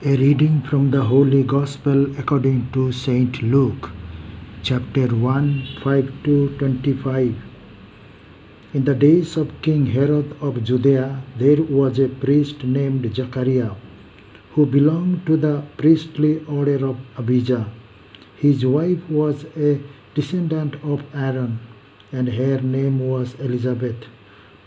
A reading from the Holy Gospel according to Saint Luke, chapter 1, 5 to 25. In the days of King Herod of Judea, there was a priest named Zechariah, who belonged to the priestly order of Abijah. His wife was a descendant of Aaron, and her name was Elizabeth.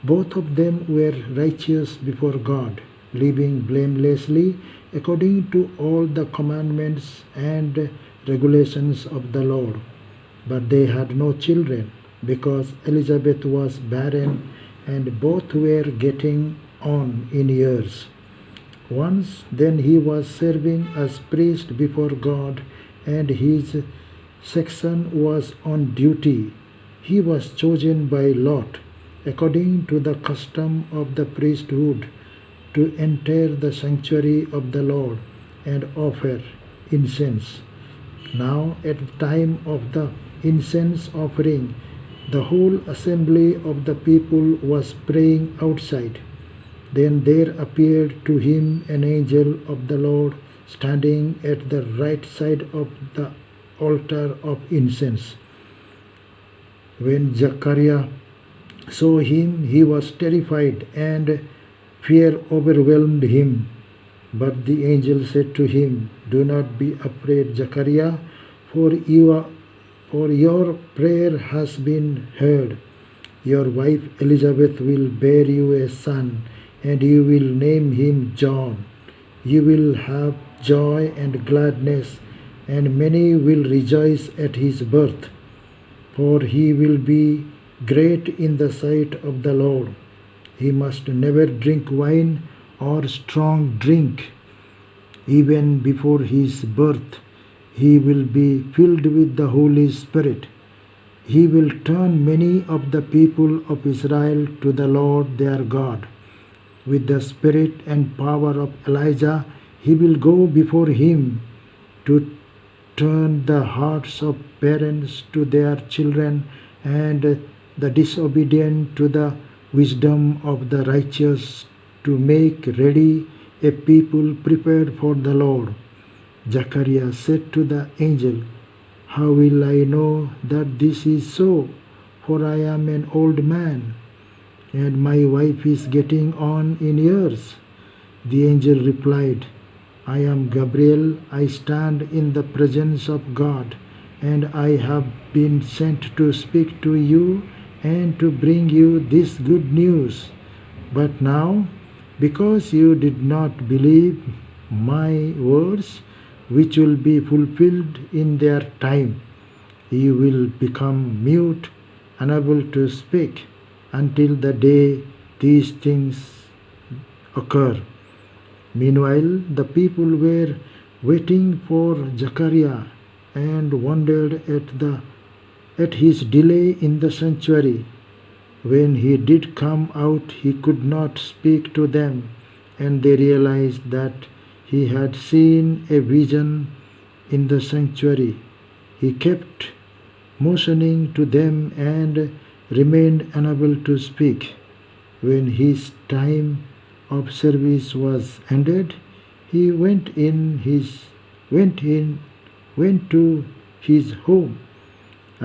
Both of them were righteous before God, living blamelessly according to all the commandments and regulations of the Lord. But they had no children, because Elizabeth was barren and both were getting on in years. Once then he was serving as priest before God, and his section was on duty. He was chosen by lot, according to the custom of the priesthood, to enter the sanctuary of the Lord and offer incense. Now at the time of the incense offering, the whole assembly of the people was praying outside. Then there appeared to him an angel of the Lord standing at the right side of the altar of incense. When Zechariah saw him, he was terrified, and fear overwhelmed him. But the angel said to him, "Do not be afraid, Zechariah, for your prayer has been heard. Your wife Elizabeth will bear you a son, and you will name him John. You will have joy and gladness, and many will rejoice at his birth, for he will be great in the sight of the Lord. He must never drink wine or strong drink. Even before his birth, he will be filled with the Holy Spirit. He will turn many of the people of Israel to the Lord their God. With the spirit and power of Elijah, he will go before him to turn the hearts of parents to their children, and the disobedient to the wisdom of the righteous, to make ready a people prepared for the Lord." Zechariah said to the angel, "How will I know that this is so? For I am an old man, and my wife is getting on in years." The angel replied, "I am Gabriel. I stand in the presence of God, and I have been sent to speak to you and to bring you this good news. But now, because you did not believe my words, which will be fulfilled in their time, you will become mute, unable to speak, until the day these things occur." Meanwhile, the people were waiting for Zechariah and wondered at his delay in the sanctuary. When he did come out, he could not speak to them, and they realized that he had seen a vision in the sanctuary. He kept motioning to them and remained unable to speak. When his time of service was ended, he went to his home.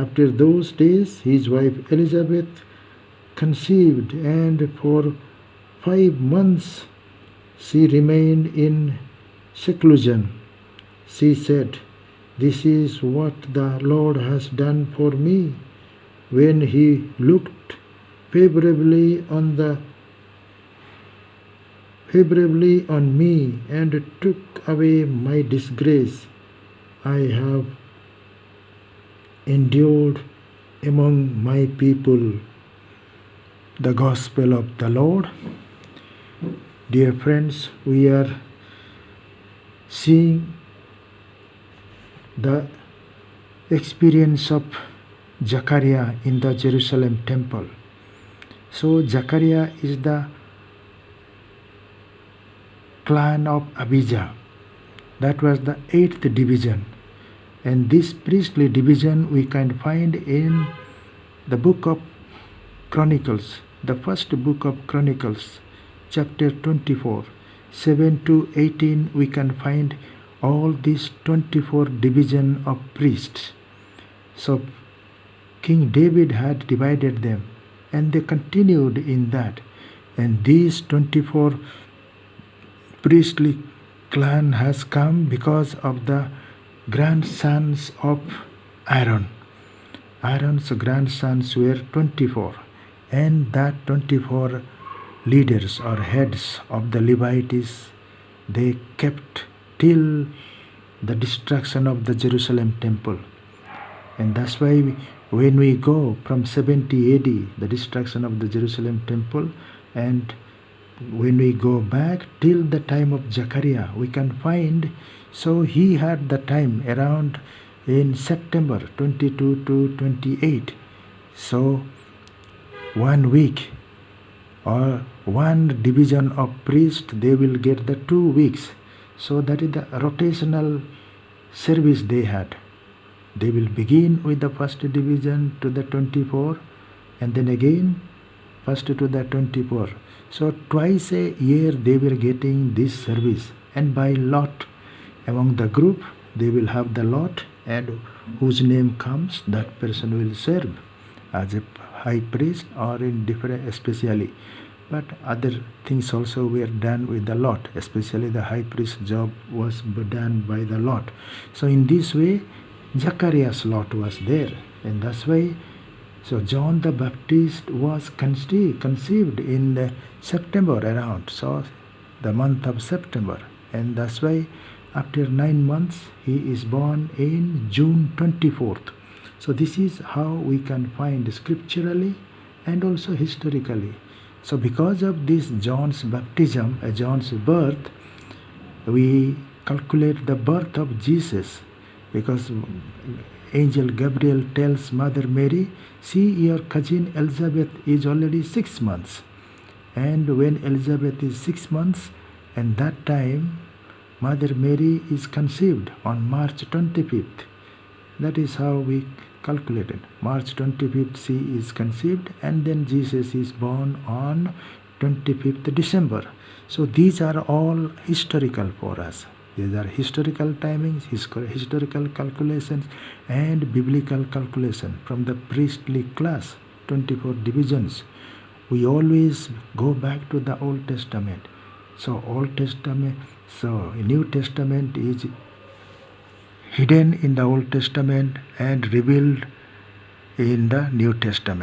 After those days, his wife Elizabeth conceived, and for 5 months she remained in seclusion. She said, "This is what the Lord has done for me." When he looked favorably on me and took away my disgrace, I have endured among my people. The Gospel of the Lord. Dear friends, we are seeing the experience of Zechariah in the Jerusalem temple. So Zechariah is the clan of Abijah. That was the 8th division. And this priestly division we can find in the book of Chronicles, the first book of Chronicles, chapter 24. 7 to 18 we can find all these 24 division of priests. So King David had divided them, and they continued in that. And these 24 priestly clan has come because of the grandsons of Aaron. Aaron's grandsons were 24, and that 24 leaders or heads of the Levites, they kept till the destruction of the Jerusalem temple. And that's why when we go from 70 AD, the destruction of the Jerusalem temple, and when we go back till the time of Zechariah, we can find, so he had the time around in September 22 to 28. So 1 week or one division of priest, they will get the 2 weeks. So that is the rotational service they had. They will begin with the first division to the 24, and then again first to the 24. So twice a year they were getting this service, and by lot among the group they will have the lot, and whose name comes, that person will serve as a high priest or in different, especially. But other things also were done with the lot, especially the high priest job was done by the lot. So in this way Zechariah's lot was there, and that's why so John the Baptist was conceived in September around, so the month of September, and that's why after 9 months he is born in June 24th. So this is how we can find scripturally and also historically. So because of this John's baptism, John's birth, we calculate the birth of Jesus, because angel Gabriel tells Mother Mary, see, your cousin Elizabeth is already 6 months. And when Elizabeth is 6 months, and that time Mother Mary is conceived on March 25th. That is how we calculated. March 25th she is conceived, and then Jesus is born on 25th December. So these are all historical for us. These are historical timings, historical calculations, and biblical calculation from the priestly class, 24 divisions. We always go back to the Old Testament. So Old Testament, so New Testament is hidden in the Old Testament and revealed in the New Testament.